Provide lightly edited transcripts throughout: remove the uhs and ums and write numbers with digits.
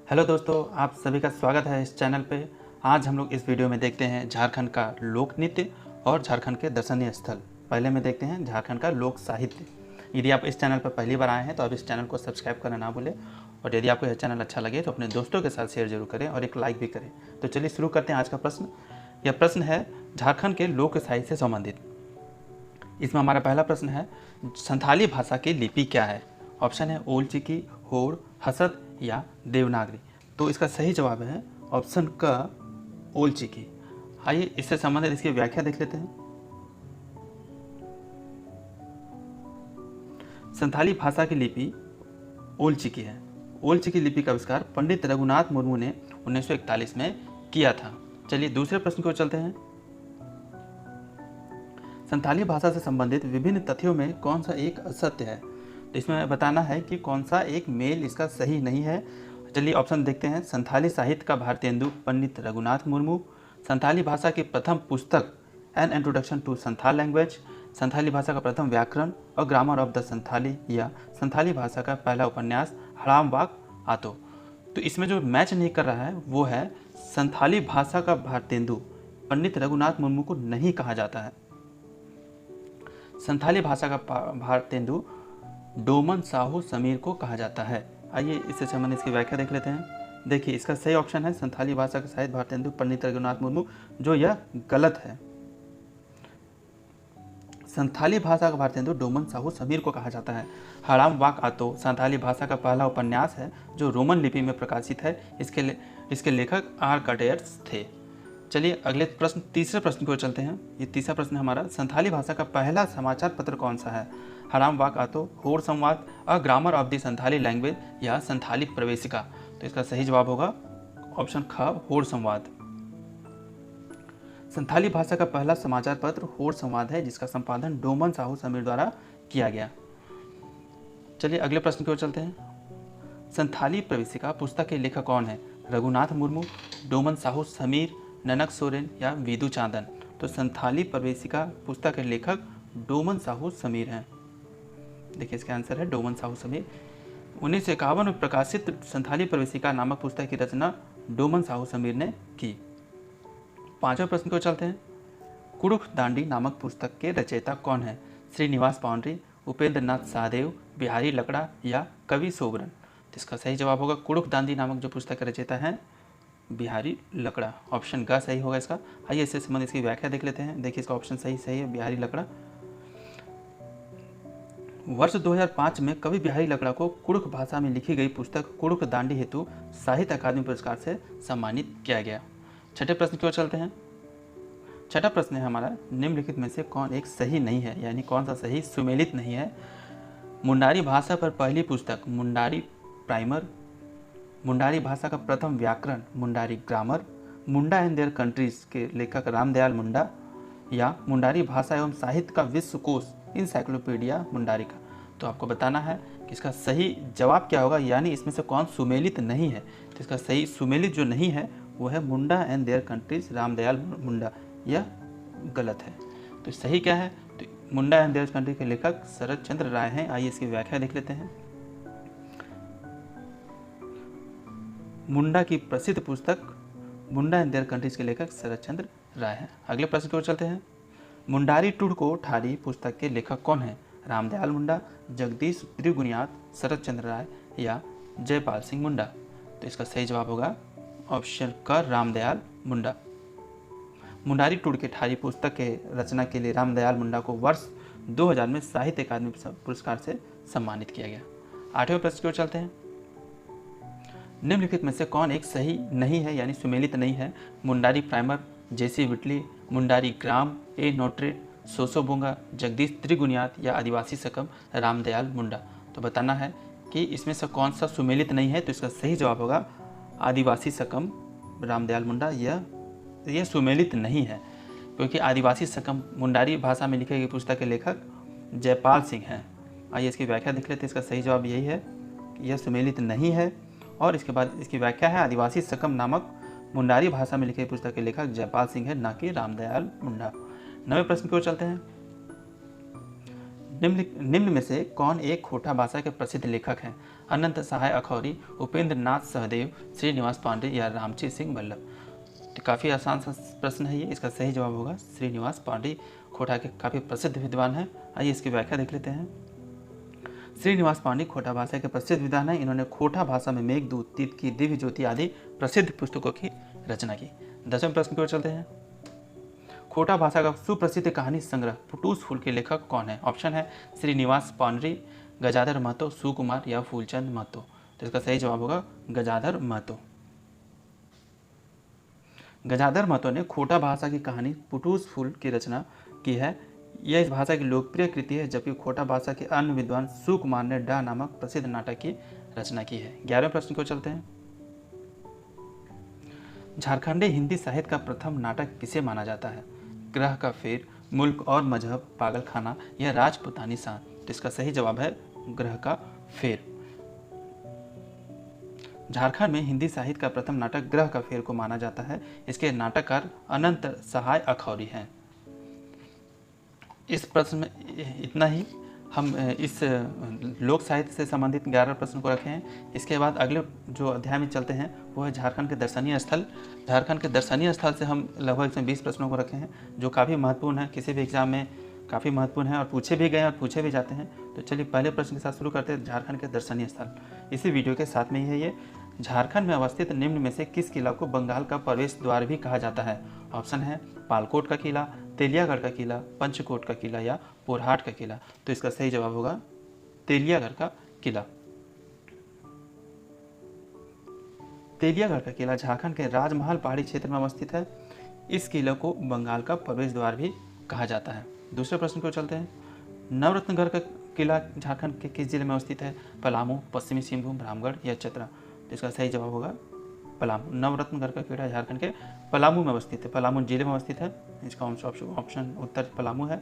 Hello दोस्तों, आप सभी का स्वागत है इस चैनल पे। आज हम लोग इस वीडियो में देखते हैं झारखंड का लोक नृत्य और झारखंड के दर्शनीय स्थल। पहले में देखते हैं झारखंड का लोक साहित्य। यदि आप इस चैनल पर पहली बार आए हैं तो आप इस चैनल को सब्सक्राइब करना ना भूलें, और यदि आपको यह चैनल अच्छा लगे तो अपने दोस्तों के साथ शेयर जरूर करें और एक लाइक भी करें। तो चलिए शुरू करते हैं आज का प्रश्न। यह प्रश्न है झारखंड के लोक साहित्य से संबंधित। इसमें हमारा पहला प्रश्न है, संथाली भाषा की लिपि क्या है? ऑप्शन है ओल चिकी, होड़, हसद या देवनागरी। तो इसका सही जवाब है ऑप्शन क, ओल चिकी। आइए इससे संबंधित इसकी व्याख्या देख लेते हैं। संथाली भाषा की लिपि ओल चिकी है। ओल चिकी लिपि का आविष्कार पंडित रघुनाथ मुर्मू ने 1941 में किया था। चलिए दूसरे प्रश्न की ओर चलते हैं। संथाली भाषा से संबंधित विभिन्न तथ्यों में कौन सा एक असत्य है? तो इसमें बताना है कि कौन सा एक मेल इसका सही नहीं है। चलिए ऑप्शन देखते हैं। संथाली साहित्य का भारतेंदु पंडित रघुनाथ मुर्मू, संथाली भाषा की प्रथम पुस्तक an introduction to Santhal language, Santhali भाषा का प्रथम व्याकरण और ग्रामर ऑफ द संथाली, या संथाली भाषा का पहला उपन्यास हड़ाम वाक आतो। तो इसमें जो मैच नहीं कर रहा है वो है संथाली भाषा का भारतेंदु पंडित रघुनाथ मुर्मू को नहीं कहा जाता है। संथाली भाषा का भारतेंदु डोमन साहू समीर को कहा जाता है। आइए इससे संबंधित इसकी व्याख्या देख लेते हैं। देखिए इसका सही ऑप्शन है संथाली भाषा का साहित्य भारतेंदु पंडित रघुनाथ मुर्मू, जो यह गलत है। संथाली भाषा का भारतेंदु डोमन साहू समीर को कहा जाता है। हड़ाम वाक आतो संथाली भाषा का पहला उपन्यास है जो रोमन लिपि में प्रकाशित है। इसके लेखक आर कटेयर्स थे। चलिए अगले प्रश्न, तीसरे प्रश्न की ओर चलते हैं। ये तीसरा प्रश्न हमारा, संथाली भाषा का पहला समाचार पत्र कौन सा है? हड़ाम वाक आतो, होड़ संवाद, a grammar of the Santhali language या संथाली प्रवेशिका। तो इसका सही जवाब होगा ऑप्शन ख, होड़ संवाद। संथाली भाषा का पहला समाचार पत्र होड़ संवाद है, जिसका संपादन डोमन साहू समीर द्वारा किया गया। चलिए अगले प्रश्न की ओर चलते हैं। संथाली प्रवेशिका पुस्तक के लेखक कौन है? रघुनाथ मुर्मू, डोमन साहू समीर, ननक सोरेन या विदु चांदन। तो संथाली प्रवेशिका पुस्तक के लेखक डोमन साहू समीर हैं। देखिए इसका आंसर है डोमन साहू समीर। 1951 में प्रकाशित संथाली प्रवेशिका नामक पुस्तक की रचना डोमन साहू समीर ने की। पांचवें प्रश्न को चलते हैं। कुड़ुख दांडी नामक पुस्तक के रचयिता कौन है? श्रीनिवास पाउंड्री, उपेंद्र नाथ सहदेव, बिहारी लकड़ा या कवि सोबरन। तो इसका सही जवाब होगा कुड़ुख दांडी नामक जो पुस्तक के रचयिता हैं बिहारी लकड़ा। ऑप्शन ग सही होगा इसका। आइए इससे संबंधित इसकी व्याख्या देख लेते हैं। देखिए इसका ऑप्शन सही है, बिहारी लकड़ा। वर्ष 2005 में कवि बिहारी लकड़ा को कुड़ुख भाषा में लिखी गई पुस्तक कुड़ुख दांडी हेतु साहित्य अकादमी पुरस्कार से सम्मानित किया गया। छठे प्रश्न की ओर चलते हैं। छठा प्रश्न है हमारा, निम्नलिखित में से कौन एक सही नहीं है, यानी कौन सा सही सुमेलित नहीं है? मुंडारी भाषा पर पहली पुस्तक मुंडारी प्राइमर, मुंडारी भाषा का प्रथम व्याकरण Mundari grammar, Munda and there countries के लेखक रामदयाल मुंडा, या मुंडारी भाषा एवं साहित्य का विश्वकोश इंसाइक्लोपीडिया मुंडारी का। तो आपको बताना है कि इसका सही जवाब क्या होगा, यानी इसमें से कौन सुमेलित नहीं है। तो इसका सही सुमेलित जो नहीं है वो है मुंडा and there countries Ramdayal Munda. यह गलत है। तो सही क्या है? तो मुंडा एंड देयर कंट्री के लेखक शरद चंद्र राय हैं। आइए इसकी व्याख्या देख लेते हैं। मुंडा की प्रसिद्ध पुस्तक मुंडा एंड देयर कंट्रीज के लेखक शरद चंद्र राय हैं। अगले प्रश्न की ओर चलते हैं। मुंडारी टुडको ठारी पुस्तक के लेखक कौन है? रामदयाल मुंडा, जगदीश त्रिगुनियात, शरद चंद्र राय या जयपाल सिंह मुंडा। तो इसका सही जवाब होगा ऑप्शन क, रामदयाल मुंडा। मुंडारी टुडके ठारी पुस्तक के रचना के लिए रामदयाल मुंडा को वर्ष 2000 में साहित्य अकादमी पुरस्कार से सम्मानित किया गया। आठवें प्रश्न की ओर चलते हैं। निम्नलिखित में से कौन एक सही नहीं है, यानी सुमेलित नहीं है? मुंडारी प्राइमर, जेसी विटली, मुंडारी ग्राम, ए नोट्रेट, सोसोबुंगा, जगदीश त्रिगुनियात या आदिवासी सकम रामदयाल मुंडा। तो बताना है कि इसमें से कौन सा सुमेलित नहीं है। तो इसका सही जवाब होगा आदिवासी सकम रामदयाल मुंडा। यह सुमेलित नहीं है, क्योंकि आदिवासी सकम मुंडारी भाषा में लिखी गई पुस्तक के लेखक जयपाल सिंह हैं। आइए इसकी व्याख्या देख लेते हैं। इसका सही जवाब यही है कि यह सुमेलित नहीं है। और इसके बाद इसकी व्याख्या है, आदिवासी सकम नामक मुंडारी भाषा में लिखी पुस्तक के लेखक जयपाल सिंह है, ना कि रामदयाल मुंडा। नवे प्रश्न की ओर चलते हैं। निम्न में से कौन एक खोटा भाषा के प्रसिद्ध लेखक हैं? अनंत सहाय अखौरी, उपेंद्र नाथ सहदेव, श्रीनिवास पांडे या रामची सिंह वल्लभ? तो काफ़ी आसान सा प्रश्न है ये। इसका सही जवाब होगा श्रीनिवास पांडे, खोटा के काफ़ी प्रसिद्ध विद्वान हैं। आइए इसकी व्याख्या देख लेते हैं। श्रीनिवास पांडे खोटा भाषा के प्रसिद्ध विद्वान हैं। इन्होंने खोटा भाषा में मेघदूत, तीत की, दिव्य ज्योति आदि प्रसिद्ध पुस्तकों की रचना की। 10वें प्रश्न की ओर चलते हैं। खोटा भाषा का सुप्रसिद्ध कहानी संग्रह फुटूस फूल के लेखक कौन है? ऑप्शन है श्रीनिवास पांडे, गजाधर महतो, सुकुमार या फूलचंद महतो। तो इसका सही जवाब होगा गजाधर महतो। गजाधर महतो ने खोटा भाषा की कहानी फुटूस फूल की रचना की है। यह इस भाषा की लोकप्रिय कृति है, जबकि खोटा भाषा के अन्य विद्वान सुकुमार ने डा नामक प्रसिद्ध नाटक की रचना की है। 11वें प्रश्न को चलते हैं। झारखंडी हिंदी साहित्य का प्रथम नाटक किसे माना जाता है? ग्रह का फेर, मुल्क और मजहब, पागलखाना या राजपुतानी सांत? तो इसका सही जवाब है ग्रह का फेर। झारखंड में हिंदी साहित्य का प्रथम नाटक ग्रह का फेर को माना जाता है। इसके नाटककार अनंत सहाय अखौरी हैं। इस प्रश्न में इतना ही। हम इस लोक साहित्य से संबंधित 11 प्रश्न को रखे हैं। इसके बाद अगले जो अध्याय में चलते हैं वो है झारखंड के दर्शनीय स्थल। झारखंड के दर्शनीय स्थल से हम लगभग इसमें 20 प्रश्नों को रखे हैं, जो काफ़ी महत्वपूर्ण है, किसी भी एग्जाम में काफ़ी महत्वपूर्ण है और पूछे भी गए और पूछे भी जाते हैं। तो चलिए पहले प्रश्न के साथ शुरू करते हैं। झारखंड के दर्शनीय स्थल इसी वीडियो के साथ में ही है ये। झारखंड में अवस्थित निम्न में से किस किला को बंगाल का प्रवेश द्वार भी कहा जाता है? ऑप्शन है पालकोट का किला, तेलियागढ़ का किला, पंचकोट का किला या पोरहाट का किला? तो इसका सही जवाब होगा तेलियागढ़ का किला। तेलियागढ़ का किला झारखंड के राजमहल पहाड़ी क्षेत्र में अवस्थित है। इस किले को बंगाल का प्रवेश द्वार भी कहा जाता है। दूसरे प्रश्न को चलते हैं। नवरत्नगढ़ का किला झारखंड के किस जिले में अवस्थित है? पलामू, पश्चिमी सिंहभूम, रामगढ़ या चतरा? तो इसका सही जवाब होगा पलामू। नवरत्नगढ़ का किला झारखंड के पलामू में अवस्थित है, पलामू जिले में अवस्थित है। इसका ऑप्शन उत्तर पलामू है।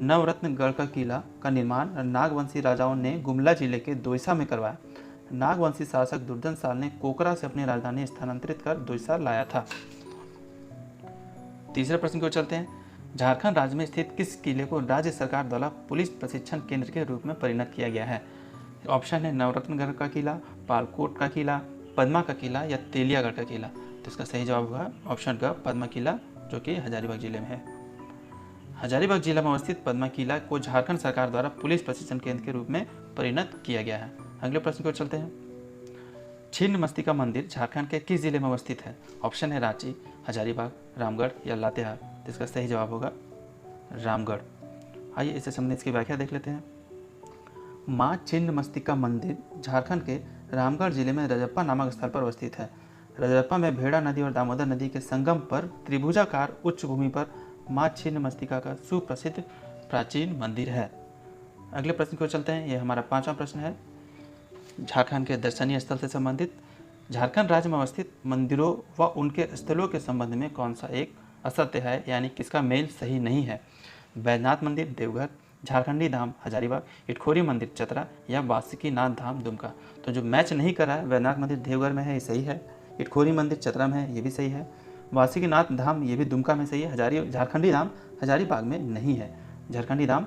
नवरत्नगढ़ का किला का निर्माण नागवंशी राजाओं ने गुमला जिले के दोईसा में करवाया। नागवंशी शासक दुर्जन साल ने कोकरा से अपनी राजधानी स्थानांतरित कर दोईसा लाया था। तीसरे प्रश्न को चलते हैं। झारखंड राज्य में स्थित किस किले को राज्य सरकार द्वारा पुलिस प्रशिक्षण केंद्र के रूप में परिणत किया गया है? ऑप्शन है नवरत्नगढ़ का किला, पालकोट का किला, पद्मा का किला या तेलियागढ़ का किला? तो इसका सही जवाब होगा ऑप्शन का पद्मा किला, जो कि हजारीबाग जिले में है। हजारीबाग जिला में अवस्थित पद्मा किला को झारखंड सरकार द्वारा पुलिस प्रशिक्षण केंद्र के रूप में परिणत किया गया है। अगले प्रश्न को चलते हैं। छिन्नमस्तिका मंदिर झारखंड के किस जिले में अवस्थित है? ऑप्शन है रांची, हजारीबाग, रामगढ़ या लातेहार? तो इसका सही जवाब होगा रामगढ़। आइए इससे संबंधित इसकी व्याख्या देख लेते हैं। माँ छिन्नमस्तिका मंदिर झारखंड के रामगढ़ जिले में रजप्पा नामक स्थल पर अवस्थित है। रजप्पा में भेड़ा नदी और दामोदर नदी के संगम पर त्रिभुजाकार उच्च भूमि पर माँ छिन्नमस्तिका का सुप्रसिद्ध प्राचीन मंदिर है। अगले प्रश्न को चलते हैं। यह हमारा 5वां प्रश्न है। झारखंड के दर्शनीय स्थल से संबंधित। झारखंड राज्य में अवस्थित मंदिरों व उनके स्थलों के संबंध में कौन सा एक असत्य है, यानी किसका मेल सही नहीं है? बैजनाथ मंदिर देवघर, झारखंडी धाम हजारीबाग, इटखोरी मंदिर चतरा या बासुकीनाथ धाम दुमका? तो जो मैच नहीं कर रहा है, बैजनाथ मंदिर देवघर में है, ये सही है। इटखोरी मंदिर चतरा में है, ये भी सही है। बासुकीनाथ धाम ये भी दुमका में सही है। झारखंडी धाम हजारीबाग में नहीं है। झारखंडी धाम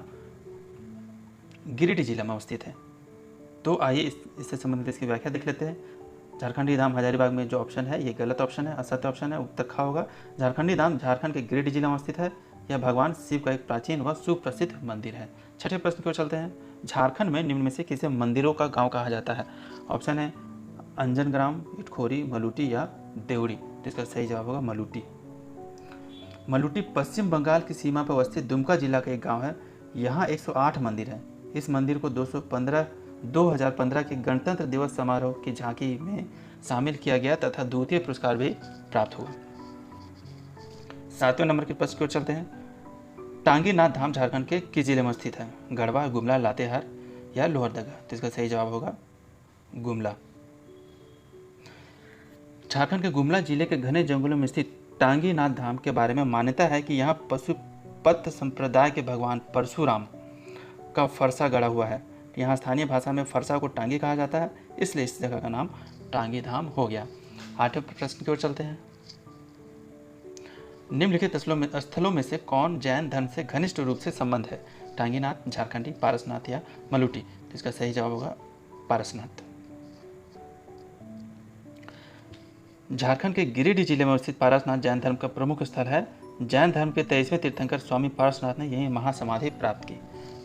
गिरिडीह जिला में अवस्थित है। तो आइए इससे संबंधित इसकी व्याख्या देख लेते हैं। झारखंडी धाम हजारीबाग में जो ऑप्शन है ये गलत ऑप्शन है, असत्य ऑप्शन है, उत्तर ख होगा। झारखंडी धाम झारखंड के गिरिडीह जिला में अवस्थित है। यह भगवान शिव का एक प्राचीन व सुप्रसिद्ध मंदिर है। छठे प्रश्न को चलते हैं। झारखंड में निम्न में से किसे मंदिरों का गांव कहा जाता है? ऑप्शन है अंजनग्राम, इटखोरी, मलूटी या देवड़ी? तो इसका सही जवाब होगा मलूटी। मलूटी पश्चिम बंगाल की सीमा पर अवस्थित दुमका जिला का एक गाँव है। यहाँ 108 मंदिर हैं। इस मंदिर को 2015 के गणतंत्र दिवस समारोह की झांकी में शामिल किया गया तथा द्वितीय पुरस्कार भी प्राप्त हुआ। 7वें नंबर के प्रश्न की ओर चलते हैं। टांगीनाथ धाम झारखंड के किस जिले में स्थित है? गढ़वा, गुमला, लातेहार या लोहरदगा? तो इसका सही जवाब होगा गुमला। झारखंड के गुमला जिले के घने जंगलों में स्थित टांगीनाथ धाम के बारे में मान्यता है कि यहाँ पशुपत संप्रदाय के भगवान परशुराम का फरसा गड़ा हुआ है। यहाँ स्थानीय भाषा में फरसा को टांगी कहा जाता है, इसलिए इस जगह का नाम टांगी धाम हो गया। 8वें प्रश्न की ओर चलते हैं। निम्नलिखित स्थलों में से कौन जैन धर्म से घनिष्ठ रूप से संबंध है? टांगीनाथ, झारखंडी, पारसनाथ या मलूटी। तो इसका सही जवाब होगा पारसनाथ। झारखंड के गिरिडीह जिले में स्थित पारसनाथ जैन धर्म का प्रमुख स्थल है। जैन धर्म के 23वें तीर्थंकर स्वामी पारसनाथ ने यही महासमाधि प्राप्त की।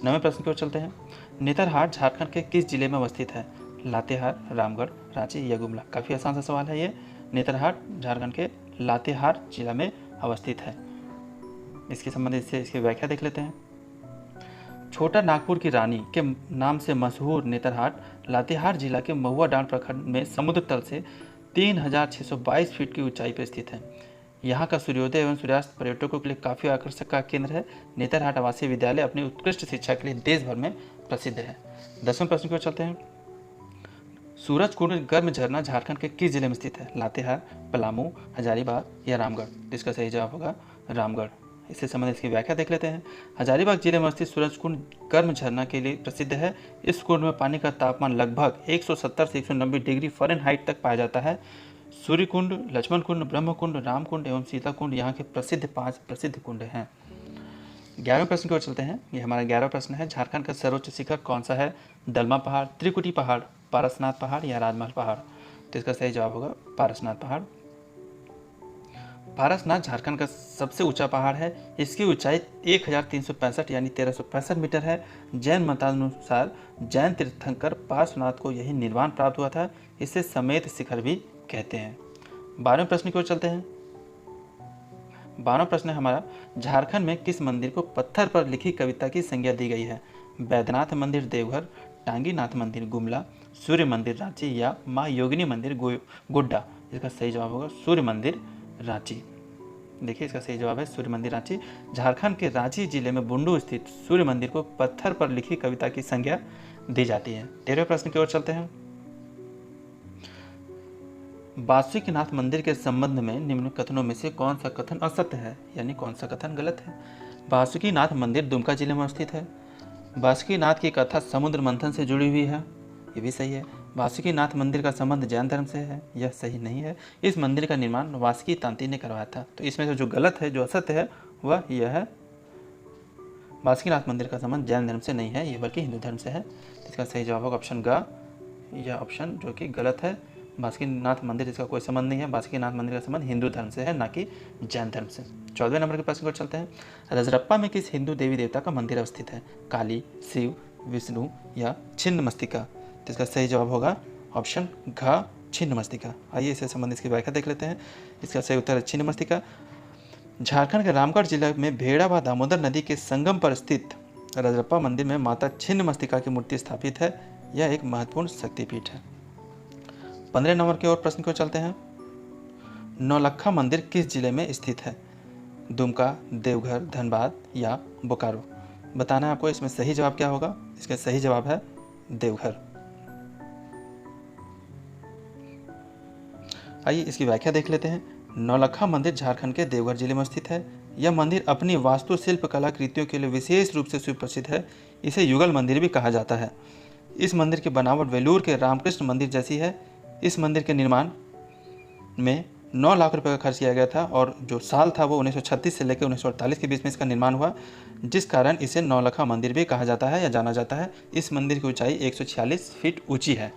9वें प्रश्न की ओर चलते हैं। नेतरहाट झारखंड के किस जिले में अवस्थित है? लातेहार, रामगढ़, रांची या गुमला। काफ़ी आसान सा सवाल है ये। नेतरहाट झारखंड के लातेहार जिला में अवस्थित है। इसके संबंधित से इसकी व्याख्या देख लेते हैं। छोटा नागपुर की रानी के नाम से मशहूर नेतरहाट लातेहार जिला के महुआ डांड प्रखंड में समुद्र तल से 3622 फीट की ऊंचाई पर स्थित है। यहाँ का सूर्योदय एवं सूर्यास्त पर्यटकों के लिए काफ़ी आकर्षक का केंद्र है। नेतरहाट आवासीय विद्यालय अपनी उत्कृष्ट शिक्षा के लिए देश भर में प्रसिद्ध है। 10वें प्रश्न की ओर चलते हैं। सूरजकुंड गर्म झरना झारखंड के किस जिले में स्थित है? लातेहार, पलामू, हजारीबाग या रामगढ़। इसका सही जवाब होगा रामगढ़। इससे संबंधित इसकी व्याख्या देख लेते हैं। हजारीबाग जिले में स्थित सूरजकुंड गर्म झरना के लिए प्रसिद्ध है। इस कुंड में पानी का तापमान लगभग 170 से 190 डिग्री फ़ारेनहाइट तक पाया जाता है। सूर्यकुंड, लक्ष्मण कुंड, ब्रह्मकुंड, रामकुंड एवं सीता कुंड यहाँ के 5 प्रसिद्ध कुंड हैं। 11वें प्रश्न की ओर चलते हैं। ये हमारा 11वां प्रश्न है। झारखंड का सर्वोच्च शिखर कौन सा है? दलमा पहाड़, त्रिकुटी पहाड़, पारसनाथ पहाड़ या राजमहल पहाड़। तो इसका सही जवाब होगा पारसनाथ पहाड़। पारसनाथ झारखंड का सबसे ऊंचा पहाड़ है। इसकी ऊंचाई 1365 यानी 1365 मीटर है। जैन मतानुसार जैन तीर्थंकर पार्श्वनाथ को यही निर्वाण प्राप्त हुआ था। इसे समेत शिखर भी कहते हैं। 12वें प्रश्न की ओर चलते हैं। 12वां प्रश्न है हमारा। झारखंड में किस मंदिर को पत्थर पर लिखी कविता की संज्ञा दी गई है? बैद्यनाथ मंदिर देवघर, टांगीनाथ मंदिर गुमला, सूर्य मंदिर रांची या माँ योगिनी मंदिर गोड्डा। इसका सही जवाब होगा सूर्य मंदिर रांची। देखिए इसका सही जवाब है सूर्य मंदिर रांची। झारखंड के रांची जिले में बुंडू स्थित सूर्य मंदिर को पत्थर पर लिखी कविता की संज्ञा दी जाती है। 13वें प्रश्न की ओर चलते हैं। बासुकीनाथ मंदिर के संबंध में निम्न कथनों में से कौन सा कथन असत्य है, यानी कौन सा कथन गलत है? बासुकीनाथ मंदिर दुमका जिले में स्थित है। बासुकीनाथ की कथा समुद्र मंथन से जुड़ी हुई है, ये भी सही है। बासुकीनाथ मंदिर का संबंध जैन धर्म से है, यह सही नहीं है। इस मंदिर का निर्माण वासुकी तांती ने करवाया था। तो इसमें से जो गलत है, जो असत्य है, वह यह है बासुकीनाथ मंदिर का संबंध जैन धर्म से नहीं है, यह बल्कि हिंदू धर्म से है। इसका सही जवाब होगा ऑप्शन ग, यह ऑप्शन जो कि गलत है। बासुकीनाथ मंदिर इसका कोई संबंध नहीं है। बासुकीनाथ मंदिर का संबंध हिंदू धर्म से है, ना कि जैन धर्म से। 14वें नंबर के प्रश्न को चलते हैं। रजरप्पा में किस हिंदू देवी देवता का मंदिर अवस्थित है? काली, शिव, विष्णु या छिन्नमस्तिका। तो इसका सही जवाब होगा ऑप्शन घ, छिन्नमस्तिका। आइए इससे संबंधित इसकी व्याख्या देख लेते हैं। इसका सही उत्तर है छिन्नमस्तिका। झारखंड के रामगढ़ जिला में भेड़ा व दामोदर नदी के संगम पर स्थित रजरप्पा मंदिर में माता छिन्नमस्तिका की मूर्ति स्थापित है। यह एक महत्वपूर्ण शक्तिपीठ है। 15 नंबर की ओर प्रश्न को चलते हैं। नौलखा मंदिर किस जिले में स्थित है? दुमका, देवघर, धनबाद या बोकारो। बताना है आपको इसमें सही जवाब क्या होगा। इसका सही जवाब है देवघर। आइए इसकी व्याख्या देख लेते हैं। नौलखा मंदिर झारखंड के देवघर जिले में स्थित है। यह मंदिर अपनी वास्तुशिल्प कलाकृतियों के लिए विशेष रूप से सुप्रसिद्ध है। इसे युगल मंदिर भी कहा जाता है। इस मंदिर की बनावट वेलूर के रामकृष्ण मंदिर जैसी है। इस मंदिर के निर्माण में 9 लाख रुपए का खर्च किया गया था और जो साल था वो 1936 से लेकर 1948 के बीच में इसका निर्माण हुआ, जिस कारण इसे नौलखा मंदिर भी कहा जाता है या जाना जाता है। इस मंदिर की ऊंचाई 146 फीट ऊंची है।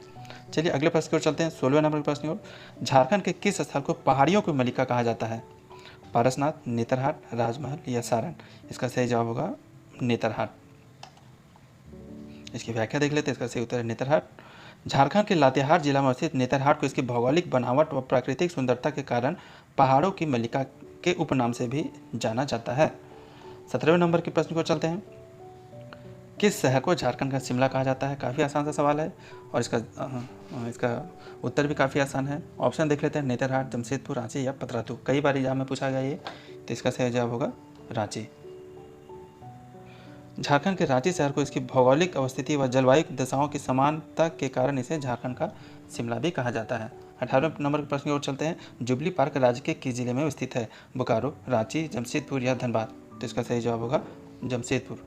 चलिए अगले प्रश्न की ओर चलते हैं। 16वें नंबर के प्रश्न की ओर। झारखंड के किस स्थल को पहाड़ियों की मलिका कहा जाता है? पारसनाथ, नेतरहाट, राजमहल या सारण। इसका सही जवाब होगा नेतरहाट। इसकी व्याख्या देख लेते हैं। इसका सही उत्तर है नेतरहाट। झारखंड के लातेहार जिला में स्थित नेतरहाट को इसकी भौगोलिक बनावट व प्राकृतिक सुंदरता के कारण पहाड़ों की मल्लिका के उपनाम से भी जाना जाता है। 17वें नंबर के प्रश्न को चलते हैं। किस शहर को झारखंड का शिमला कहा जाता है? काफ़ी आसान सा सवाल है और इसका उत्तर भी काफ़ी आसान है। ऑप्शन देख लेते हैं। नेतरहाट, जमशेदपुर, रांची या पतरातू। कई बार एग्जाम में पूछा गया ये, तो इसका सही जवाब होगा रांची। झारखंड के रांची शहर को इसकी भौगोलिक अवस्थिति व जलवायु दशाओं की समानता के कारण इसे झारखंड का शिमला भी कहा जाता है। 18वें नंबर के प्रश्न की ओर चलते हैं। जुबली पार्क राज्य के किस जिले में स्थित है? बोकारो, रांची, जमशेदपुर या धनबाद। तो इसका सही जवाब होगा जमशेदपुर।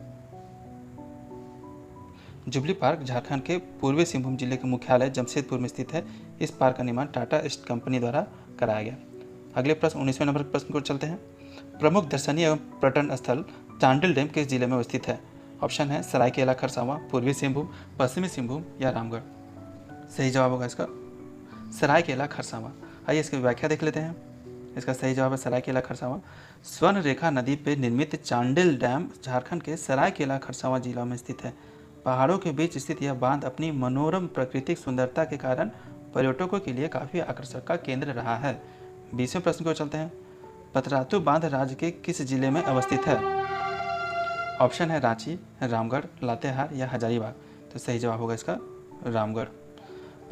जुबली पार्क झारखंड के पूर्वी सिंहभूम जिले के मुख्यालय जमशेदपुर में स्थित है। इस पार्क का निर्माण टाटा ईस्ट कंपनी द्वारा कराया गया। अगले प्रश्न 19वें नंबर के प्रश्न की ओर चलते हैं। प्रमुख दर्शनीय एवं पर्यटन स्थल चांडिल डैम किस जिले में स्थित है? ऑप्शन है सरायकेला खरसावां, पूर्वी सिंहभूम, पश्चिमी सिंहभूम या रामगढ़। सही जवाब होगा इसका सरायकेला खरसावां। आइए इसकी व्याख्या देख लेते हैं। इसका सही जवाब है सरायकेला खरसावां। स्वर्ण रेखा नदी पर निर्मित चांडिल डैम झारखंड के सरायकेला खरसावां जिला में स्थित है। पहाड़ों के बीच स्थित यह बांध अपनी मनोरम प्राकृतिक सुंदरता के कारण पर्यटकों के लिए काफ़ी आकर्षण का केंद्र रहा है। 20वें प्रश्न को चलते हैं। पतरातू बांध राज्य के किस जिले में अवस्थित है? ऑप्शन है रांची, रामगढ़, लातेहार या हजारीबाग। तो सही जवाब होगा इसका रामगढ़।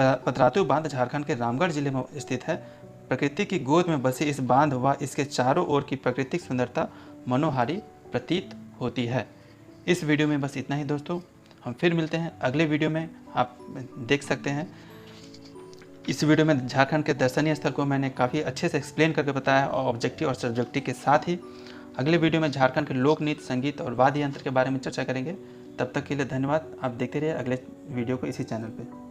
पतरातू बांध झारखंड के रामगढ़ जिले में स्थित है। प्रकृति की गोद में बसे इस बांध व इसके चारों ओर की प्राकृतिक सुंदरता मनोहारी प्रतीत होती है। इस वीडियो में बस इतना ही दोस्तों, हम फिर मिलते हैं अगले वीडियो में। आप देख सकते हैं इस वीडियो में झारखंड के दर्शनीय स्थल को मैंने काफ़ी अच्छे से एक्सप्लेन करके बताया और ऑब्जेक्टिव और सब्जेक्टिव के साथ ही अगले वीडियो में झारखंड के लोक नृत्य, संगीत और वाद्य यंत्र के बारे में चर्चा करेंगे। तब तक के लिए धन्यवाद। आप देखते रहिए अगले वीडियो को इसी चैनल पे।